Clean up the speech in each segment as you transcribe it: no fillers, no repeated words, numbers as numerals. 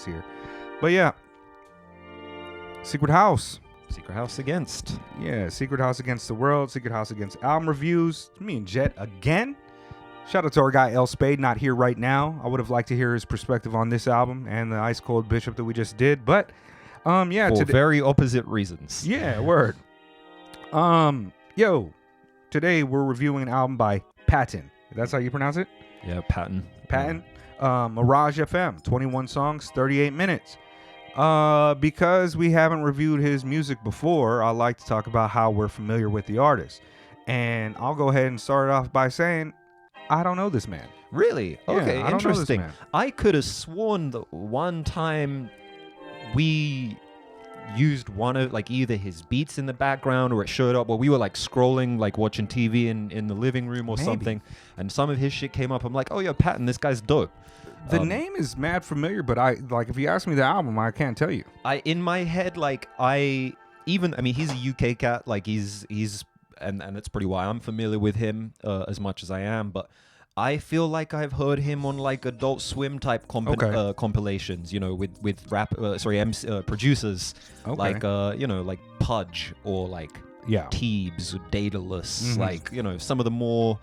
here. But yeah, Secret House. Secret House against. Yeah, Secret House against the world. Secret House against album reviews. Me and Jet again. Shout out to our guy L Spade, not here right now. I would have liked to hear his perspective on this album and the Ice Cold Bishop that we just did. But yeah, for very opposite reasons. Yeah, word. Today we're reviewing an album by Patten. That's how you pronounce it? Yeah, Patten. Patten. Mirage FM, 21 songs, 38 minutes. Because we haven't reviewed his music before, I like to talk about how we're familiar with the artist. And I'll go ahead and start off by saying, I don't know this man. Really? Okay, I don't know this interesting. man. I could have sworn that one time we used one of either his beats in the background or it showed up while we were scrolling, watching TV in the living room or something, and some of his shit came up. I'm like, oh yeah, Patten, this guy's dope. The name is mad familiar, but if you ask me the album, I can't tell you. In my head, he's a UK cat, and that's pretty why I'm familiar with him as much as I am, but I feel like I've heard him on Adult Swim type compilations, with rap, producers, like Pudge or Teebs or Daedalus, some of the more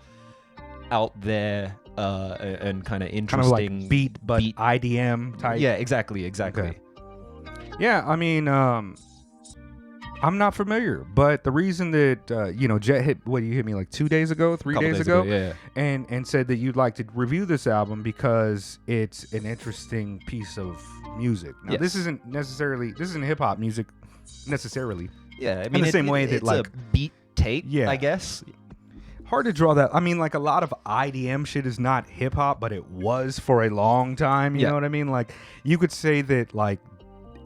out there and kind of interesting, kind of beat IDM type. Yeah, exactly. Okay. Yeah, I mean, I'm not familiar, but the reason that Jet hit you hit me 2 days ago, 3 days ago, yeah. and said that you'd like to review this album because it's an interesting piece of music. Now, yes. this isn't hip hop music necessarily. Yeah, I mean, in the same way that it's a beat tape, I guess. Hard to draw that. I mean, a lot of IDM shit is not hip hop, but it was for a long time. You know what I mean? You could say that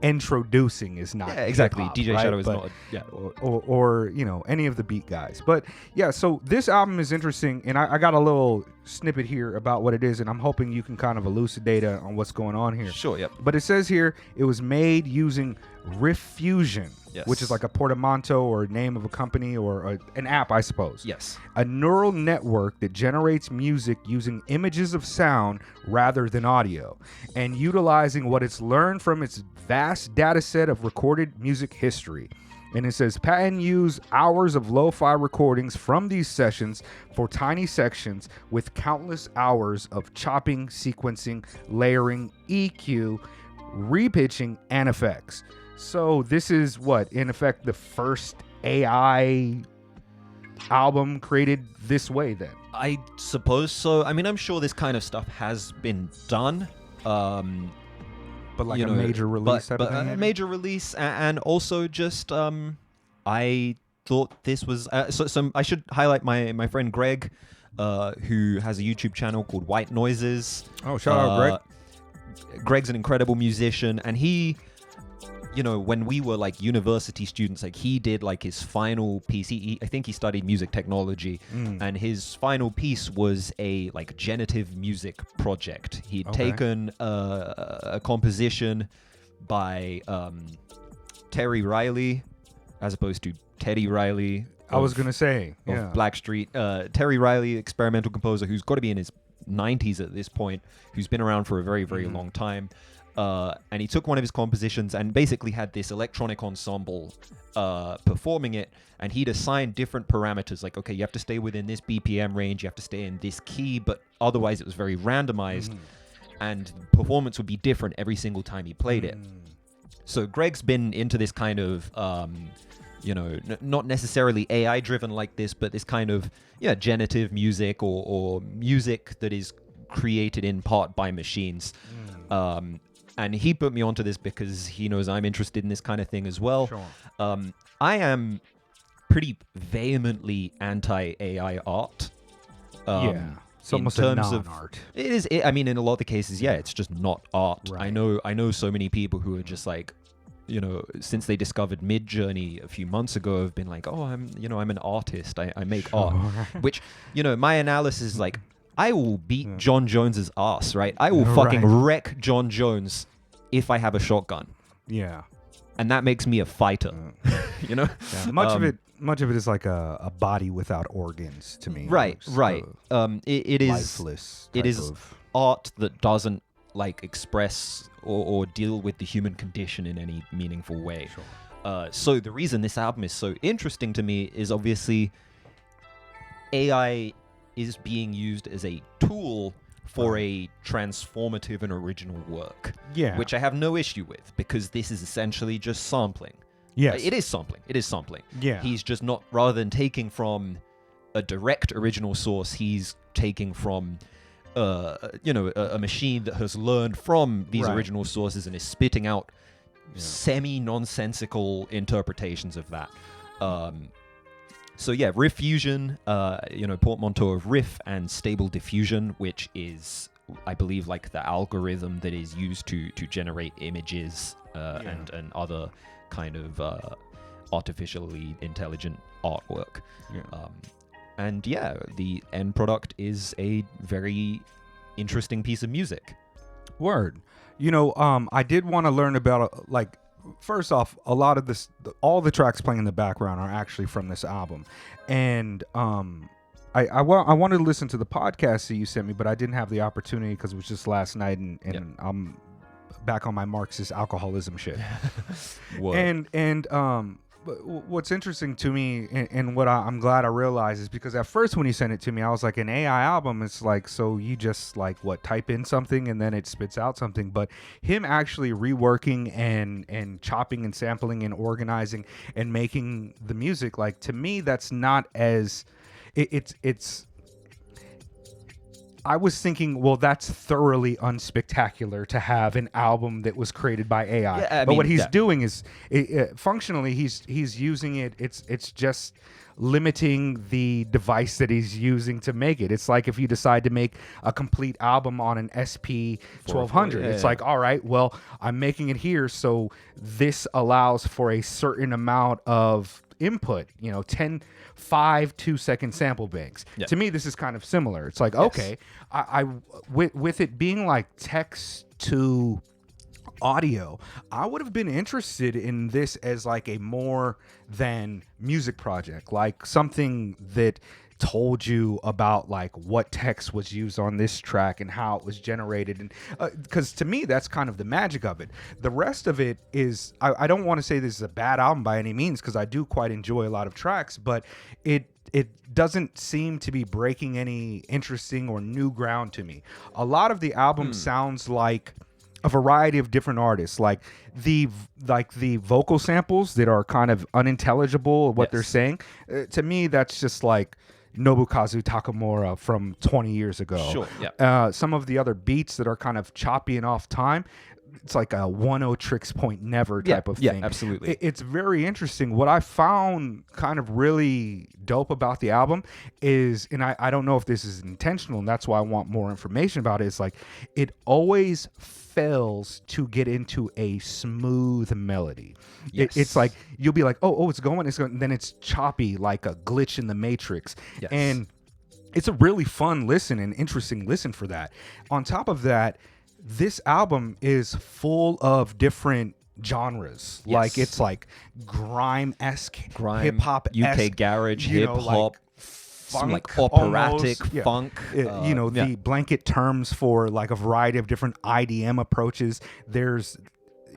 introducing is not exactly hip-hop, DJ right? Shadow is but, not or any of the beat guys. But yeah, so this album is interesting, and I got a little snippet here about what it is, and I'm hoping you can kind of elucidate on what's going on here. Sure, yep. But it says here it was made using Riff Fusion, which is a portmanteau or name of a company or an app, I suppose. Yes. A neural network that generates music using images of sound rather than audio, and utilizing what it's learned from its vast data set of recorded music history. And it says Patten used hours of lo-fi recordings from these sessions for tiny sections with countless hours of chopping, sequencing, layering, EQ, repitching, and effects. So this is in effect, the first AI album created this way then? I suppose so. I mean, I'm sure this kind of stuff has been done. But a major release type of thing? A major release, and also just, I thought this was... So I should highlight my friend Greg, who has a YouTube channel called White Noises. Oh, shout out Greg. Greg's an incredible musician, and he... when we were university students, he did his final piece. I think he studied music technology, and his final piece was a generative music project. He'd taken a composition by Terry Riley, as opposed to Teddy Riley. I was gonna say of Blackstreet. Terry Riley, experimental composer, who's got to be in his 90s at this point, who's been around for a very, very long time. And he took one of his compositions and basically had this electronic ensemble performing it, and he'd assigned different parameters, okay, you have to stay within this BPM range, you have to stay in this key, but otherwise it was very randomized, and performance would be different every single time he played it. So Greg's been into this kind of, not necessarily AI-driven like this, but this kind of, generative music or music that is created in part by machines. And he put me onto this because he knows I'm interested in this kind of thing as well. Sure. I am pretty vehemently anti-AI art. It's almost a non-art. It is. I mean, in a lot of the cases, it's just not art. Right. I know so many people who are just since they discovered Midjourney a few months ago, have been oh, I'm an artist. I make art. Which, my analysis is I will beat John Jones's ass, right? I will fucking wreck John Jones if I have a shotgun. Yeah. And that makes me a fighter. Yeah. Much of it is a body without organs to me. Right. It is lifeless. It is art that doesn't like express or deal with the human condition in any meaningful way. Sure. So the reason this album is so interesting to me is obviously AI is being used as a tool for a transformative and original work. Yeah. Which I have no issue with, because this is essentially just sampling. Yes. It is sampling. Yeah. He's just not, rather than taking from a direct original source, he's taking from a machine that has learned from these original sources and is spitting out semi-nonsensical interpretations of that. So yeah, riff fusion, portmanteau of riff and stable diffusion, which is, I believe, like the algorithm that is used to generate images and other kind of artificially intelligent artwork. Yeah. The end product is a very interesting piece of music. Word. I did want to learn about, first off, a lot of this, all the tracks playing in the background are actually from this album. And I wanted to listen to the podcast that you sent me, but I didn't have the opportunity because it was just last night, and I'm back on my Marxist alcoholism shit. But what's interesting to me, and what I'm glad I realized, is because at first when you sent it to me, I was like, an AI album, it's like, so you just type in something and then it spits out something. But him actually reworking and chopping and sampling and organizing and making the music, to me, that's not as it's I was thinking, well, that's thoroughly unspectacular to have an album that was created by AI. Yeah, but what he's doing is, functionally, he's using it. It's just limiting the device that he's using to make it. It's like if you decide to make a complete album on an SP 1200, it's like, all right, well, I'm making it here, so this allows for a certain amount of input, 5 2-second sample banks. To me, this is kind of similar. It's like, okay, I with it being like text to audio, I would have been interested in this as like a more than music project, like something that told you about what text was used on this track and how it was generated, and because to me that's kind of the magic of it. The rest of it is, I don't want to say this is a bad album by any means, because I do quite enjoy a lot of tracks, but it doesn't seem to be breaking any interesting or new ground to me. A lot of the album sounds like a variety of different artists, like the vocal samples that are kind of unintelligible what they're saying. To me, that's just like Nobukazu Takamura from 20 years ago. Sure, yeah. Some of the other beats that are kind of choppy and off time, it's like a 1-0 tricks point never type of thing. Yeah, absolutely. It's very interesting. What I found kind of really dope about the album is, and I don't know if this is intentional, and that's why I want more information about it, is like it always fails to get into a smooth melody. It's like you'll be like, oh, it's going, and then it's choppy like a glitch in the Matrix. And it's a really fun listen and interesting listen for that. On top of that, this album is full of different genres. Like it's like grime-esque, hip-hop, UK garage, hip-hop, funk, like operatic funk. The blanket terms for like a variety of different IDM approaches. There's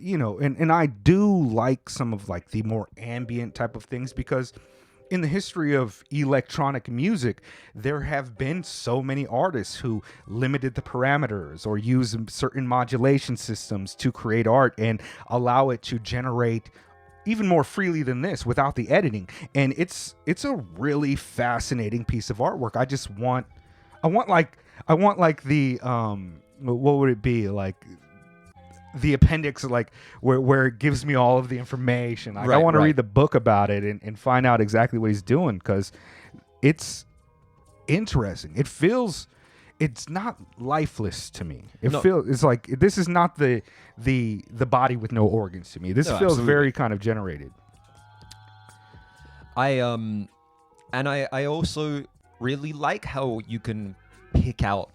and I do like some of like the more ambient type of things, because in the history of electronic music, there have been so many artists who limited the parameters or use certain modulation systems to create art and allow it to generate even more freely than this without the editing. And it's a really fascinating piece of artwork. I want like the what would it be, like the appendix, like where it gives me all of the information. I want to read the book about it and find out exactly what he's doing, because it's interesting. It's not lifeless to me. It's like, this is not the body with no organs to me. This feels very kind of generated. I also really like how you can pick out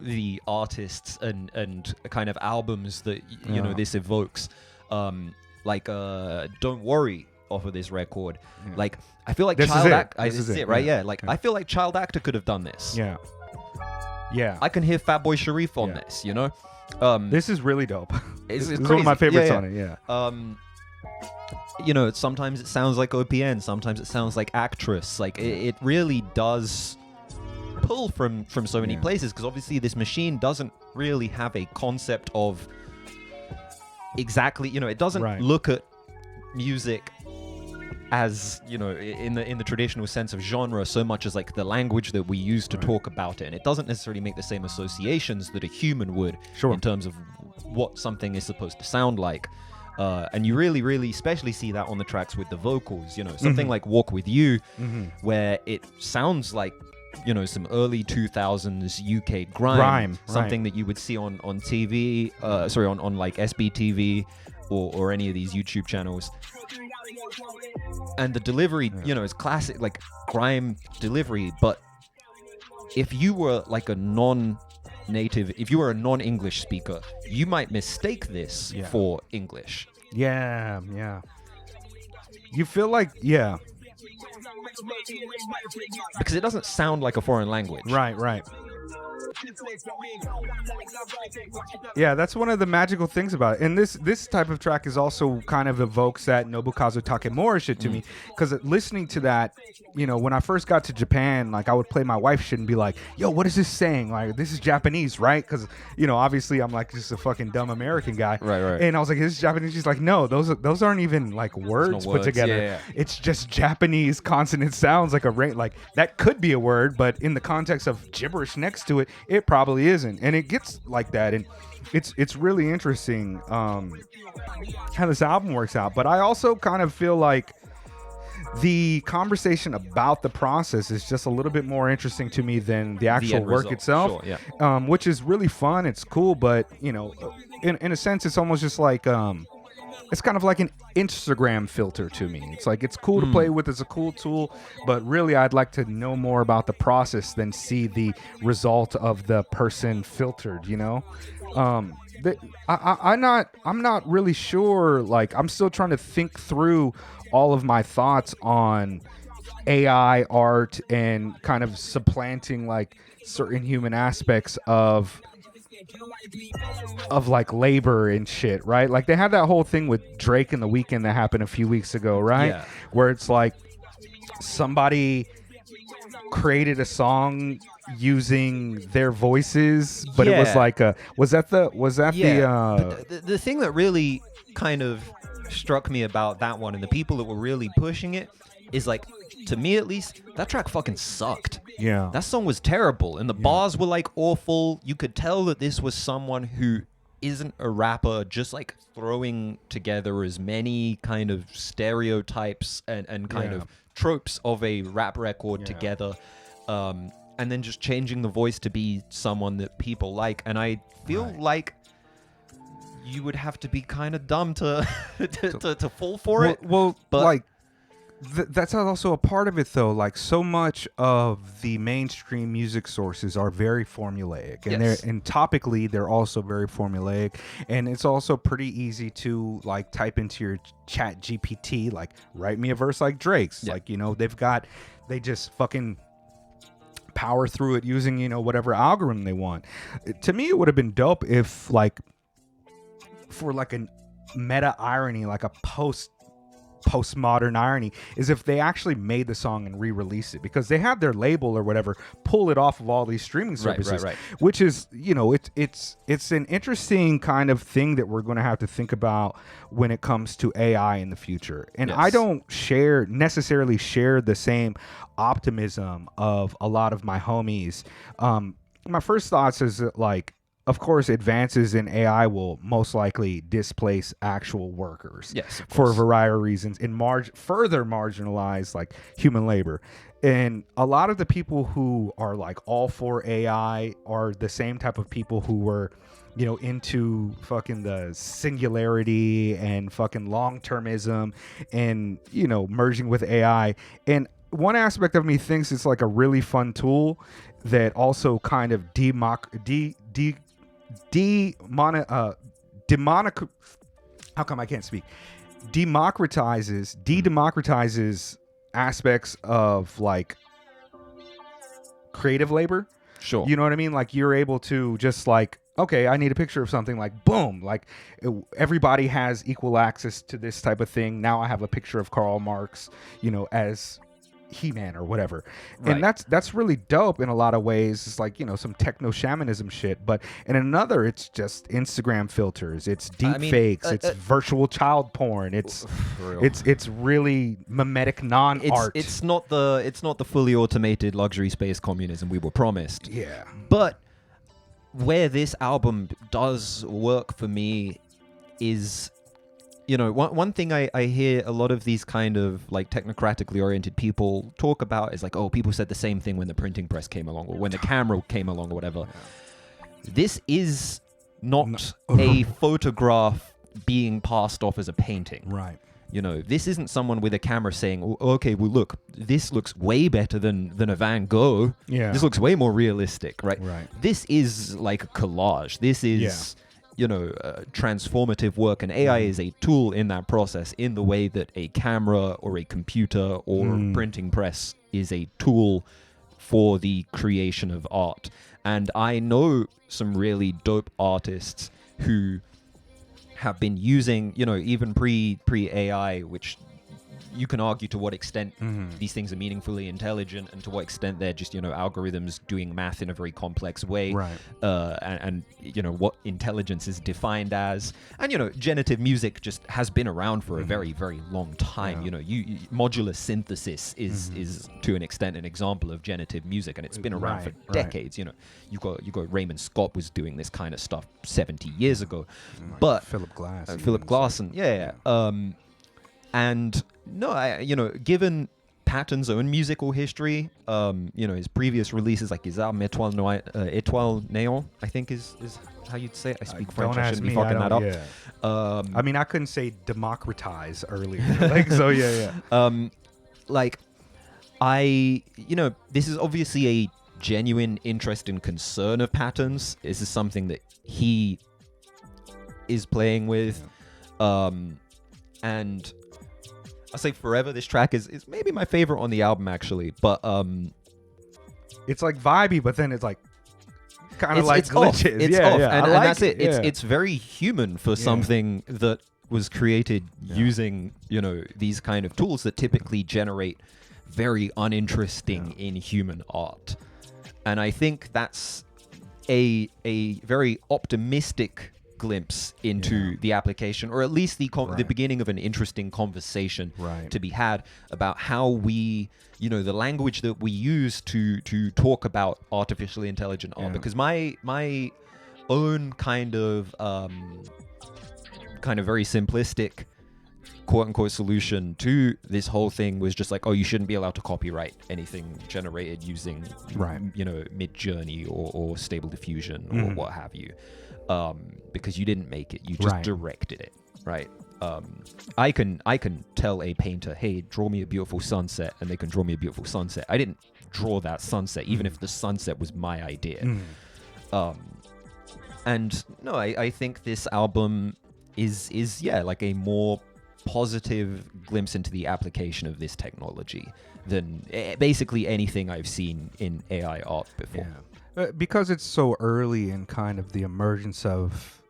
the artists and kind of albums that this evokes, like Don't Worry off of this record. Like I feel like this is it, right? I feel like Child Actor could have done this. Yeah. I can hear Fatboy Sharif on this, This is really dope. It's This is one of my crazy. favorites Yeah, on it. Yeah. Sometimes it sounds like OPN, sometimes it sounds like Actress. Like it really does pull from so many places, because obviously this machine doesn't really have a concept of exactly, it doesn't look at music as, in the traditional sense of genre, so much as like the language that we use to talk about it, and it doesn't necessarily make the same associations that a human would in terms of what something is supposed to sound like. And you really, really especially see that on the tracks with the vocals, something like Walk With You, where it sounds like, some early 2000s UK grime, something that you would see on TV, on like SBTV or any of these YouTube channels. And the delivery, is classic, like grime delivery. But if you were like a non-English speaker, you might mistake this for English. Yeah. You feel like, because it doesn't sound like a foreign language. Right. Yeah, that's one of the magical things about it. And this type of track is also kind of evokes that Nobukazu Takemura shit to me, because listening to that, when I first got to Japan, like I would play my wife shit and be like, yo, what is this saying? Like, this is Japanese, right? Because, obviously I'm like just a fucking dumb American guy. Right. And I was like, is this Japanese? She's like, no, those aren't even like words put together. Yeah. It's just Japanese consonant sounds like like that could be a word, but in the context of gibberish next to it, it probably isn't. And it gets like that. And it's really interesting how this album works out. But I also kind of feel like the conversation about the process is just a little bit more interesting to me than the actual work itself, which is really fun. It's cool, but in a sense, it's almost just like it's kind of like an Instagram filter to me. It's like it's cool to play with, it's a cool tool, but really I'd like to know more about the process than see the result of the person filtered. I'm not really sure. Like, I'm still trying to think through all of my thoughts on AI art and kind of supplanting like certain human aspects of like labor and shit, right? Like they had that whole thing with Drake and The Weeknd that happened a few weeks ago, right? Yeah. Where it's like somebody created a song using their voices, but it was like the thing that really kind of struck me about that one and the people that were really pushing it is like, to me at least, that track fucking sucked. Yeah. That song was terrible, and the bars were like awful. You could tell that this was someone who isn't a rapper, just like throwing together as many kind of stereotypes and kind of tropes of a rap record together, and then just changing the voice to be someone that people like. And I feel like you would have to be kind of dumb to fall for it. Well, but like that's also a part of it, though. Like, so much of the mainstream music sources are very formulaic, and and topically they're also very formulaic, and it's also pretty easy to like type into your chat GPT, like, write me a verse like Drake's. Like, they just fucking power through it using whatever algorithm they want. To me, it would have been dope if like for like a meta irony, like a postmodern irony, is if they actually made the song and re-released it, because they have their label or whatever pull it off of all these streaming services, which is it's an interesting kind of thing that we're going to have to think about when it comes to AI in the future. And I don't necessarily share the same optimism of a lot of my homies. My first thoughts is that, like, of course, advances in AI will most likely displace actual workers for a variety of reasons and further marginalize like human labor. And a lot of the people who are like all for AI are the same type of people who were, into fucking the singularity and fucking long-termism and, merging with AI. And one aspect of me thinks it's like a really fun tool that also kind of democratizes aspects of like creative labor. Sure. You know what I mean? Like, you're able to just like okay, I need a picture of something, like boom, like everybody has equal access to this type of thing. Now I have a picture of Karl Marx, as He-Man or whatever. Right. And that's really dope in a lot of ways. It's like, some techno shamanism shit, but in another it's just Instagram filters, it's deep fakes, it's virtual child porn, it's really mimetic non-art. It's not the fully automated luxury space communism we were promised. Yeah. But where this album does work for me is, one thing I hear a lot of these kind of like technocratically oriented people talk about is like, oh, people said the same thing when the printing press came along or when the camera came along or whatever. This is not a photograph being passed off as a painting. Right. This isn't someone with a camera saying, oh, okay, well, look, this looks way better than a Van Gogh. Yeah. This looks way more realistic, right? Right. This is like a collage. This is, transformative work. And AI is a tool in that process in the way that a camera or a computer or printing press is a tool for the creation of art. And I know some really dope artists who have been using, even pre-AI, which you can argue to what extent these things are meaningfully intelligent and to what extent they're just, algorithms doing math in a very complex way. Right. And what intelligence is defined as. And, generative music just has been around for a very, very long time. Yeah. Modular synthesis is to an extent an example of generative music, and it's been around for decades. You got Raymond Scott was doing this kind of stuff 70 years ago. But Philip Glass. Philip Glass, and no, given Patten's own musical history, his previous releases like his album Étoile Néon, I think is how you'd say it. I speak French. I shouldn't be fucking that up. Yeah. I couldn't say democratize earlier. This is obviously a genuine interest and concern of Patten's. This is something that he is playing with, and I say forever. This track is maybe my favorite on the album, actually. But it's like vibey, but then it's like kind of like it's glitches. Off. It's off, and that's it. Yeah. It's very human for something that was created using these kind of tools that typically generate very uninteresting inhuman art. And I think that's a very optimistic glimpse into the application, or at least the beginning of an interesting conversation to be had about how we, the language that we use to talk about artificially intelligent art. Because my own kind of very simplistic quote-unquote solution to this whole thing was just like, oh, you shouldn't be allowed to copyright anything generated using Mid-Journey or Stable Diffusion or what have you, because you didn't make it, you just directed it, right? I can tell a painter, hey, draw me a beautiful sunset, and they can draw me a beautiful sunset. I didn't draw that sunset, even if the sunset was my idea. And no, I think this album is like a more positive glimpse into the application of this technology than basically anything I've seen in AI art before. Because it's so early in kind of the emergence of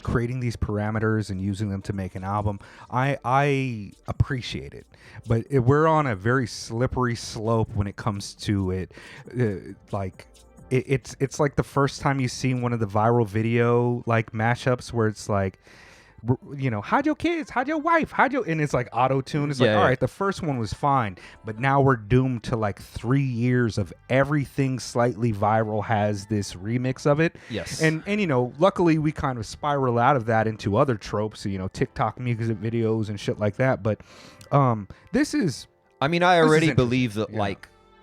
creating these parameters and using them to make an album, I appreciate it. But we're on a very slippery slope when it comes to it. It's like the first time you've seen one of the viral video like mashups where it's like, how'd your kids, how'd your wife, and it's like auto-tune. It's all right, the first one was fine, but now we're doomed to like 3 years of everything slightly viral has this remix of it. Yes. And luckily we kind of spiral out of that into other tropes, TikTok music videos and shit like that. But this is, I already believe that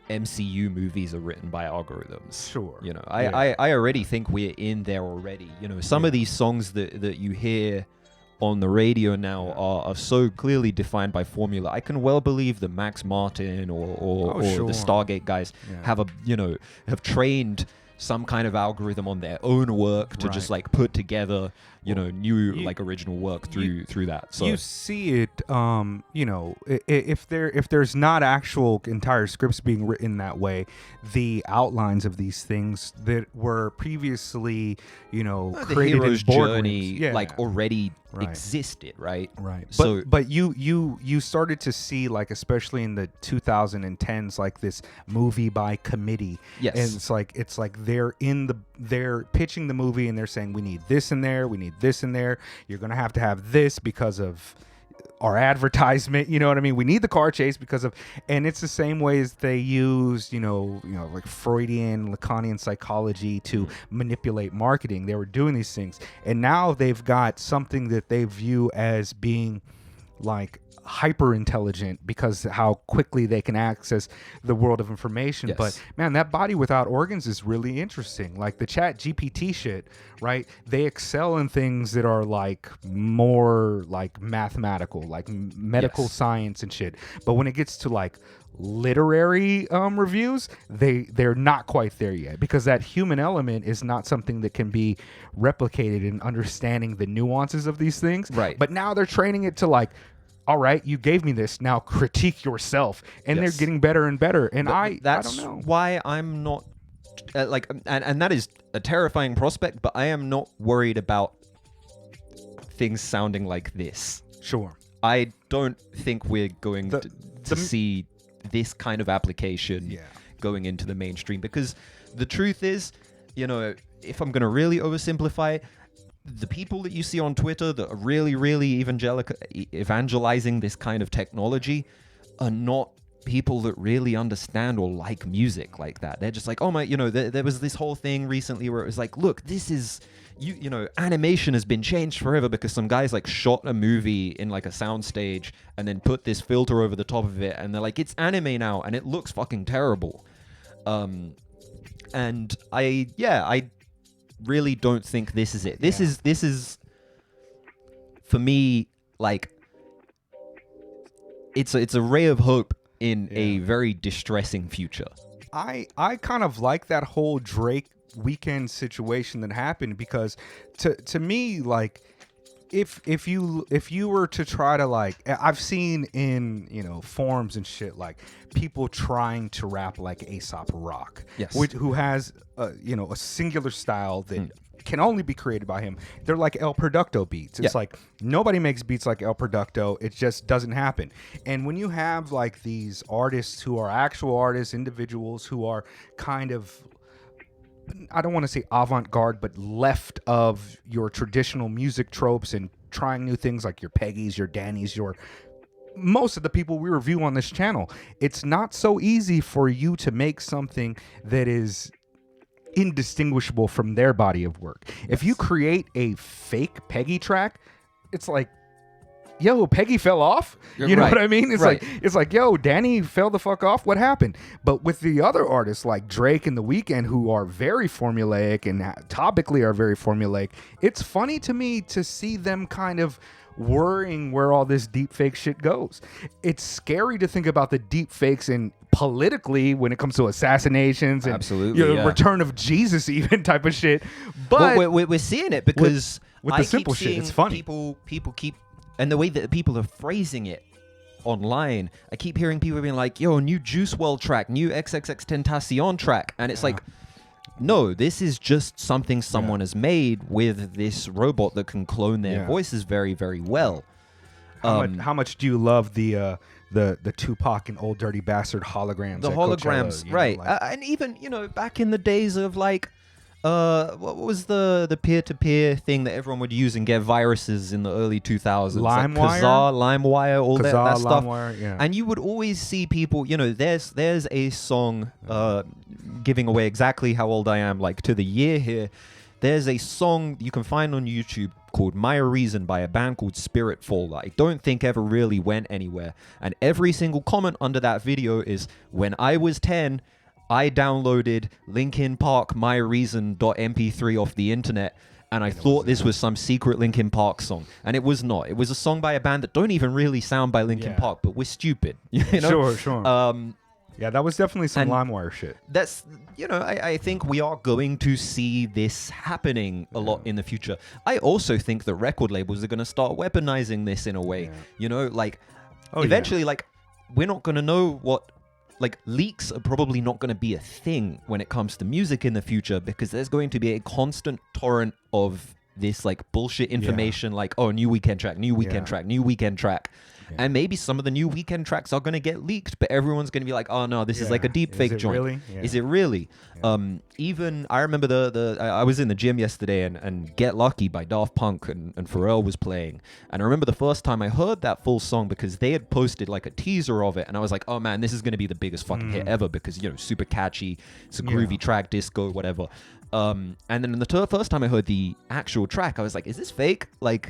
MCU movies are written by algorithms. Sure. I already think we're in there already. Some of these songs that you hear on the radio now are so clearly defined by formula. I can well believe that Max Martin or the Stargate guys have trained some kind of algorithm on their own work to just like put together new like original work through that. So you see it, if there's not actual entire scripts being written that way, the outlines of these things that were previously, the created in hero's boardrooms, journey like already existed, right? Right. So, but you started to see, like, especially in the 2010s, like this movie by committee. Yes. And it's like they're pitching the movie and they're saying, we need this in there, we need this in there. You're gonna have to have this because of our advertisement, you know what I mean? We need the car chase because of, and it's the same way as they use, like Freudian, Lacanian psychology to manipulate marketing. They were doing these things, and now they've got something that they view as being like hyper intelligent because how quickly they can access the world of information. Yes. But man, that body without organs is really interesting. Like the chat GPT shit, right? They excel in things that are like more like mathematical, like medical science and shit. But when it gets to like literary reviews, they're not quite there yet, because that human element is not something that can be replicated in understanding the nuances of these things. Right. But now they're training it to like, all right, you gave me this, now critique yourself, and they're getting better and better. And that's I don't know why I'm not and that is a terrifying prospect, but I am not worried about things sounding like this. Sure. I don't think we're going to see this kind of application going into the mainstream, because the truth is, if I'm going to really oversimplify, the people that you see on Twitter that are really, really evangelizing this kind of technology are not people that really understand or like music like that. They're just like, oh my, there was this whole thing recently where it was like, look, this is, animation has been changed forever because some guys like shot a movie in like a soundstage and then put this filter over the top of it, and they're like, it's anime now and it looks fucking terrible. And I really don't think this is it. This is for me, like, it's a ray of hope in a very distressing future. I kind of like that whole Drake weekend situation that happened, because to me, like, if you were to try to, like, I've seen in forums and shit, like people trying to rap like Aesop Rock, who has a singular style that can only be created by him. They're like El Producto beats. It's like nobody makes beats like El Producto. It just doesn't happen. And when you have like these artists who are actual artists, individuals who are kind of, I don't want to say avant-garde, but left of your traditional music tropes and trying new things like your Peggies, your Dannies, most of the people we review on this channel, it's not so easy for you to make something that is indistinguishable from their body of work. If you create a fake Peggy track, it's like, yo, Peggy fell off. You know what I mean? It's like, yo, Danny fell the fuck off. What happened? But with the other artists like Drake and The Weeknd, who are very formulaic and topically are very formulaic, it's funny to me to see them kind of worrying where all this deep fake shit goes. It's scary to think about the deep fakes and politically when it comes to assassinations and return of Jesus even type of shit. But we're seeing it because with the simple shit, it's funny. People keep, and the way that people are phrasing it online, I keep hearing people being like, yo, new Juice WRLD track, new XXXTentacion track, and it's like, no, this is just something someone has made with this robot that can clone their voices very, very well. How much do you love the Tupac and Old Dirty Bastard holograms? The holograms, right? And even back in the days of like, what was the peer-to-peer thing that everyone would use and get viruses in the early 2000s? LimeWire, like LimeWire, all that stuff. LimeWire, And you would always see people, there's a song giving away exactly how old I am, like to the year here. There's a song you can find on YouTube called My Reason by a band called Spiritfall that I don't think ever really went anywhere. And every single comment under that video is, when I was 10, I downloaded Linkin Park My Reason.mp3 off the internet, and I thought this was some secret Linkin Park song. And it was not. It was a song by a band that don't even really sound by Linkin Park, but we're stupid. Sure. Yeah, that was definitely some And LimeWire shit. That's, I think we are going to see this happening a lot in the future. I also think that record labels are going to start weaponizing this in a way. Eventually, we're not going to know what, leaks are probably not going to be a thing when it comes to music in the future, because there's going to be a constant torrent of this bullshit information, new weekend track, new weekend track, new weekend track. And maybe some of the new weekend tracks are going to get leaked, but everyone's going to be like, oh no, this is like a deep fake joint. Really? Yeah. Is it really? Yeah. Even I remember I was in the gym yesterday and Get Lucky by Daft Punk and Pharrell was playing. And I remember the first time I heard that full song, because they had posted a teaser of it, and I was like, oh man, this is going to be the biggest fucking hit ever, because super catchy, it's a groovy track, disco, whatever. And then the first time I heard the actual track, I was like, is this fake?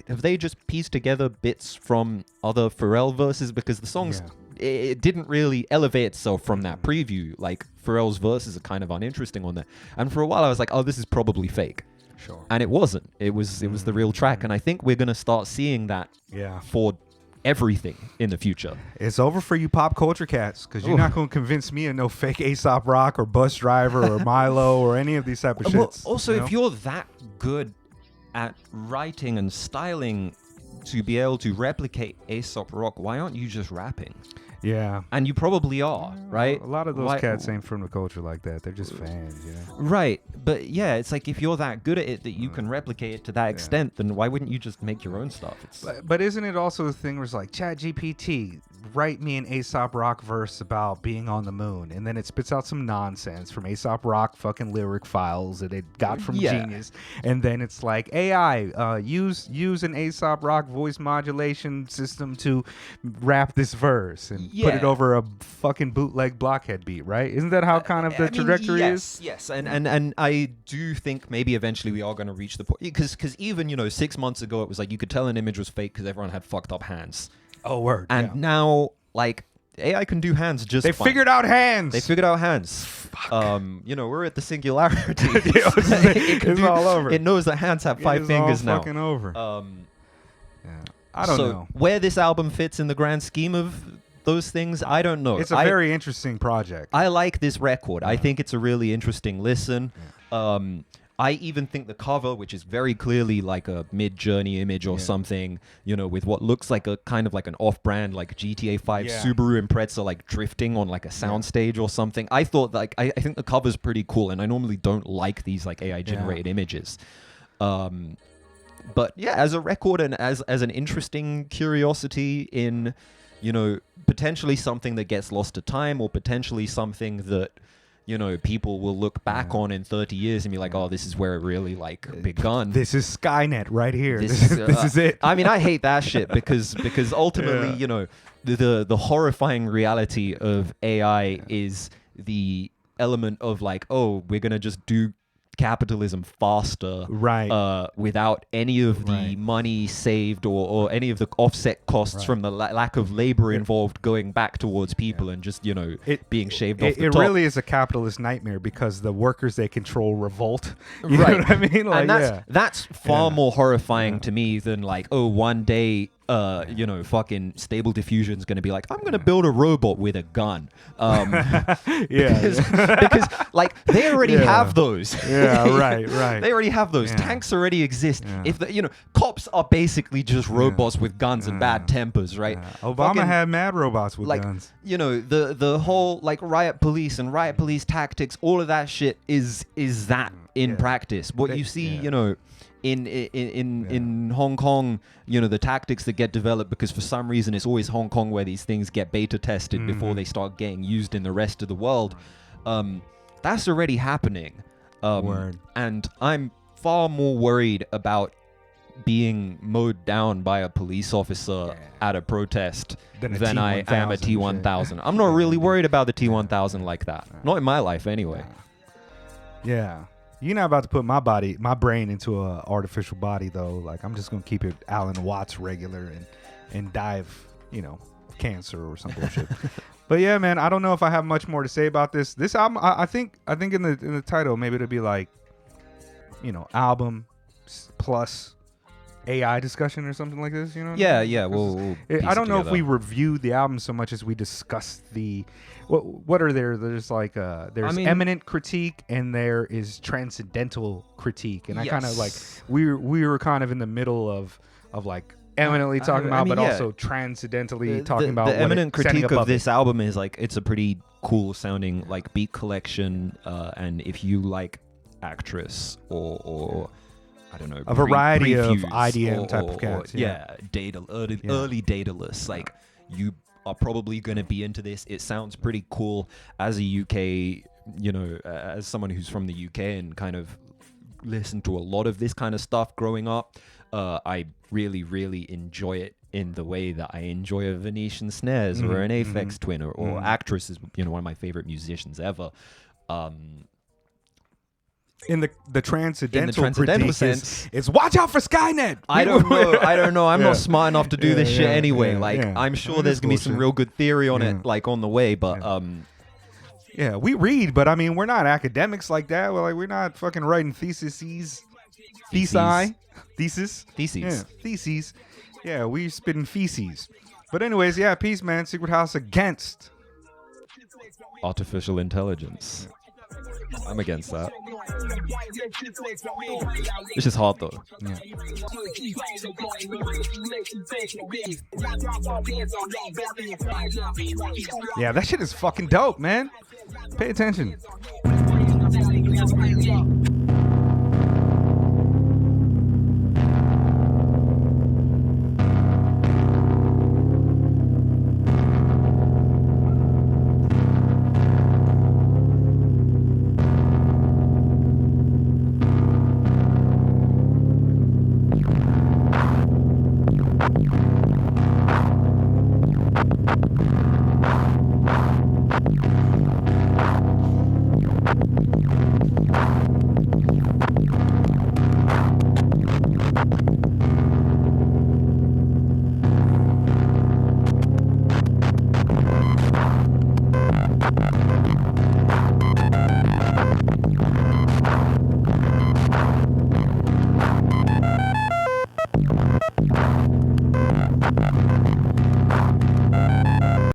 Have they just pieced together bits from other Pharrell verses? Because the songs, it didn't really elevate itself from that preview. Pharrell's verses are kind of uninteresting on there. And for a while I was like, oh, this is probably fake. Sure. And it wasn't. It was the real track. And I think we're going to start seeing that for everything in the future. It's over for you pop culture cats, because you're not going to convince me of no fake Aesop Rock or Bus Driver or Milo or any of these type of shits. Well, also, if you're that good at writing and styling to be able to replicate Aesop Rock, why aren't you just rapping? Yeah. And you probably are, right? A lot of those cats ain't from the culture like that. They're just fans, Right. But yeah, it's if you're that good at it that you can replicate it to that extent, then why wouldn't you just make your own stuff? But isn't it also the thing where it's ChatGPT, write me an Aesop Rock verse about being on the moon, and then it spits out some nonsense from Aesop Rock fucking lyric files that it got from Genius, and then it's AI, use an Aesop Rock voice modulation system to rap this verse and put it over a fucking bootleg blockhead beat, right? Isn't that how kind of the trajectory is? Yes, and I do think maybe eventually we are going to reach the point, because even 6 months ago it was you could tell an image was fake because everyone had fucked up hands. Oh, word. And now, AI can do hands just fine. They figured out hands. Fuck. We're at the singularity. It's all over. It knows that hands have 5 fingers now. Fucking over. I don't know. Where this album fits in the grand scheme of those things, I don't know. It's a very interesting project. I like this record. I think it's a really interesting listen. I even think the cover, which is very clearly a Mid-Journey image or something, with what looks like a kind of an off-brand GTA 5 Subaru Impreza drifting on a soundstage or something. I thought I think the cover's pretty cool, and I normally don't like these AI generated images. But yeah, as a record and as an interesting curiosity in, potentially something that gets lost to time, or potentially something that people will look back on in 30 years and be like, oh, this is where it really begun. This is Skynet right here. This is it. I mean, I hate that shit because ultimately, the horrifying reality of AI is the element of oh, we're gonna just do capitalism faster, right? Without any of the money saved or any of the offset costs from the lack of labor involved going back towards people and just being shaved off the top. It really is a capitalist nightmare, because the workers they control revolt. You know what I mean? And that's far more horrifying to me than one day fucking Stable Diffusion's going to be I'm going to build a robot with a gun. Because they already have those. Right. They already have those. Tanks already exist. If cops are basically just robots with guns and bad tempers, right? Obama had mad robots with guns. The whole riot police and riot police tactics, all of that shit is that in practice. What you see, in Hong Kong, the tactics that get developed, because for some reason it's always Hong Kong where these things get beta tested before they start getting used in the rest of the world. That's already happening. And I'm far more worried about being mowed down by a police officer at a protest than I am a T-1000. I'm not really worried about the T-1000 like that. Not in my life anyway. Yeah. You're not about to put my brain into a artificial body, though. I'm just going to keep it Alan Watts regular and die of, cancer or some bullshit. But yeah, man, I don't know if I have much more to say about this. This album, I think in the title, maybe it'll be album plus AI discussion or something like this, you know? Yeah, yeah. We'll piece I don't it know if we together. reviewed the album so much as we discussed the what are there? There's like there's eminent critique and there is transcendental critique, and I kind of like Yes. we were kind of in the middle of like eminently talking about, mean, but yeah. also transcendentally talking about the what eminent standing critique above of this album is like it's a pretty cool sounding like beat collection, and if you like Actress or I don't know, a variety of Prefuse IDM type of cats. early Daedalus, like you are probably going to be into this. It sounds pretty cool as a UK, as someone who's from the UK and kind of listened to a lot of this kind of stuff growing up. I really, really enjoy it in the way that I enjoy a Venetian Snares or an Aphex Twin or Actress is, one of my favorite musicians ever. In the transcendental transcendental critique sense, is watch out for Skynet. I don't know. I'm not smart enough to do this shit anyway. Yeah. I'm sure there's gonna be some real good theory on it, like on the way. But yeah, we read, but I mean, we're not academics like that. We're not fucking writing theses. Yeah, theses. Yeah, we spitting feces. But anyways, yeah, peace, man. Secret House against artificial intelligence. I'm against that. It's just hard though. Yeah, that shit is fucking dope, man. Pay attention.